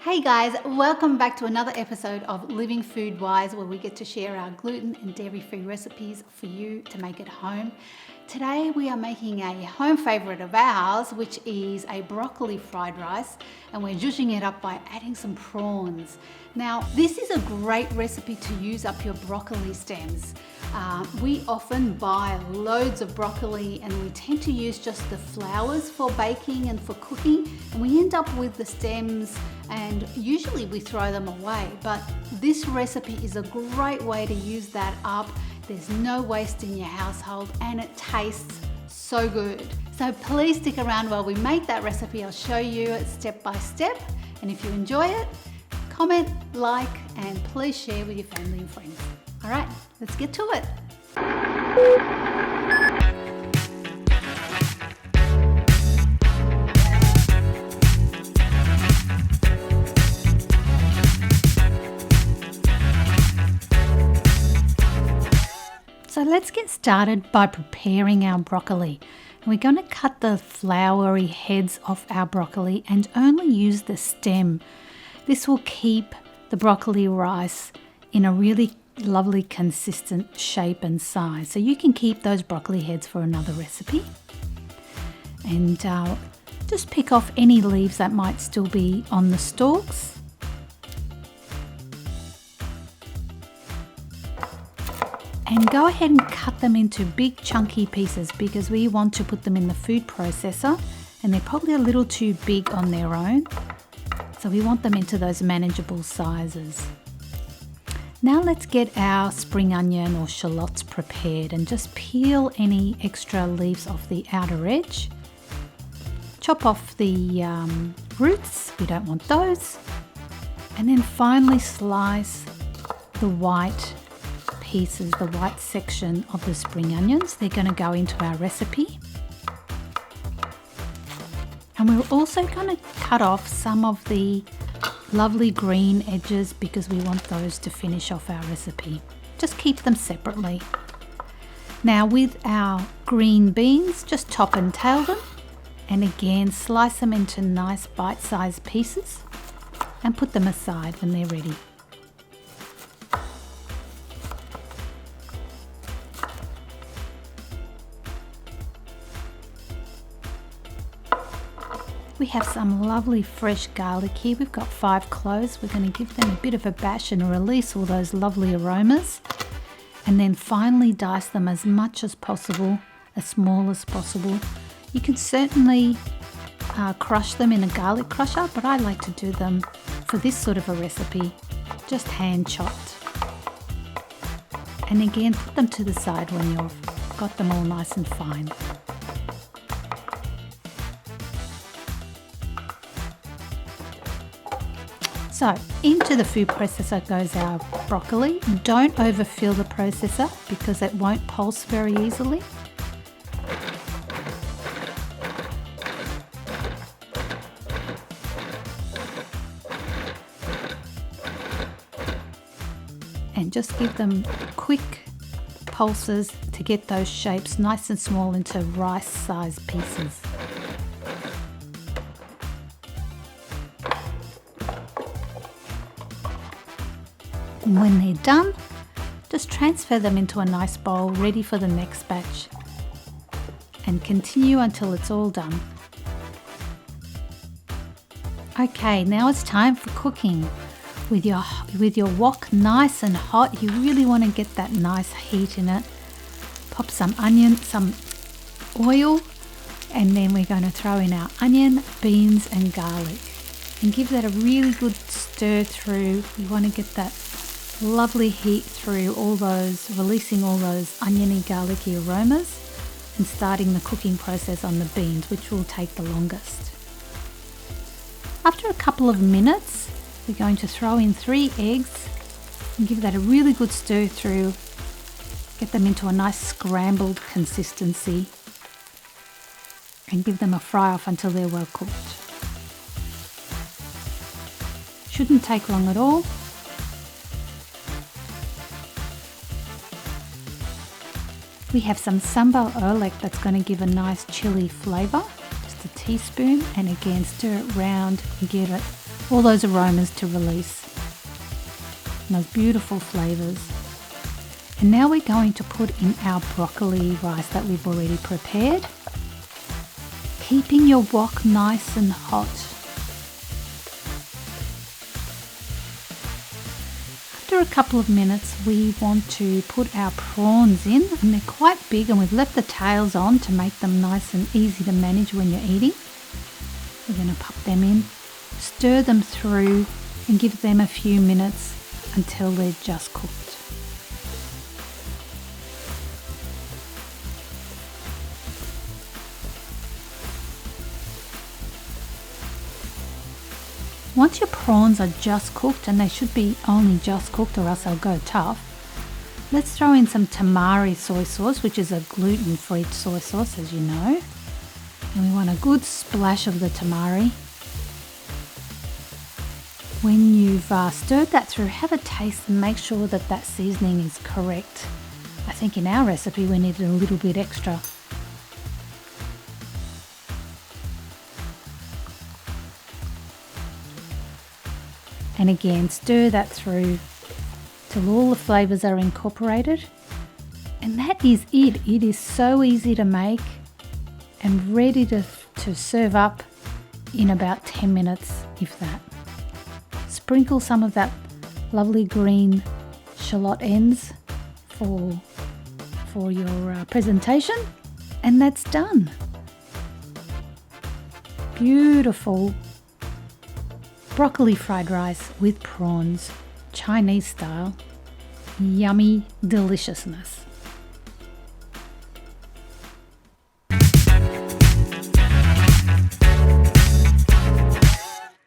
Hey guys, welcome back to another episode of Living Food Wise, where we get to share our gluten and dairy-free recipes for you to make at home. Today we are making a home favourite of ours, which is a broccoli fried rice, and we're zhuzhing it up by adding some prawns. Now, this is a great recipe to use up your broccoli stems. We often buy loads of broccoli and we tend to use just the flowers for baking and for cooking, and we end up with the stems and usually we throw them away. But this recipe is a great way to use that up. There's no waste in your household and it tastes so good. So please stick around while we make that recipe. I'll show you it step by step, and if you enjoy it, comment, like, and please share with your family and friends. All right, let's get to it. So let's get started by preparing our broccoli. And we're going to cut the floury heads off our broccoli and only use the stem. This will keep the broccoli rice in a really lovely consistent shape and size. So you can keep those broccoli heads for another recipe. And just pick off any leaves that might still be on the stalks. And go ahead and cut them into big chunky pieces because we want to put them in the food processor, and they're probably a little too big on their own. So we want them into those manageable sizes. Now let's get our spring onion or shallots prepared, and just peel any extra leaves off the outer edge. Chop off the roots, we don't want those. And then finally slice the white pieces, the white section of the spring onions. They're going to go into our recipe. And we're also going to cut off some of the lovely green edges because we want those to finish off our recipe. Just keep them separately. Now with our green beans, just top and tail them, and again slice them into nice bite-sized pieces and put them aside when they're ready. We have some lovely fresh garlic here. We've got 5 cloves. We're going to give them a bit of a bash and release all those lovely aromas. And then finely dice them as much as possible, as small as possible. You can certainly crush them in a garlic crusher, but I like to do them for this sort of a recipe, just hand chopped. And again, put them to the side when you've got them all nice and fine. So into the food processor goes our broccoli. Don't overfill the processor because it won't pulse very easily. And just give them quick pulses to get those shapes nice and small into rice-sized pieces. And when they're done, just transfer them into a nice bowl ready for the next batch, and continue until it's all done. Okay, now it's time for cooking. With your wok nice and hot, you really want to get that nice heat in it. Pop some onion, some oil, and then we're going to throw in our onion, beans and garlic, and give that a really good stir through. You want to get that lovely heat through all those, releasing all those oniony garlicky aromas and starting the cooking process on the beans, which will take the longest. After a couple of minutes, we're going to throw in 3 eggs and give that a really good stir through. Get them into a nice scrambled consistency and give them a fry off until they're well cooked. Shouldn't take long at all. We have some Sambal Oeleck that's going to give a nice chili flavour. Just a teaspoon, and again stir it round and get it all those aromas to release, and those beautiful flavours. And now we're going to put in our broccoli rice that we've already prepared, keeping your wok nice and hot. After a couple of minutes, we want to put our prawns in, and they're quite big, and we've left the tails on to make them nice and easy to manage when you're eating. We're going to pop them in, stir them through, and give them a few minutes until they're just cooked. Once your prawns are just cooked, and they should be only just cooked or else they'll go tough, let's throw in some Tamari soy sauce, which is a gluten-free soy sauce, as you know. And we want a good splash of the tamari. When you've stirred that through, have a taste and make sure that that seasoning is correct. I think in our recipe we needed a little bit extra. And again, stir that through till all the flavours are incorporated. And that is it. It is so easy to make and ready to serve up in about 10 minutes, if that. Sprinkle some of that lovely green shallot ends for your presentation, and that's done. Beautiful broccoli fried rice with prawns, Chinese style. Yummy deliciousness.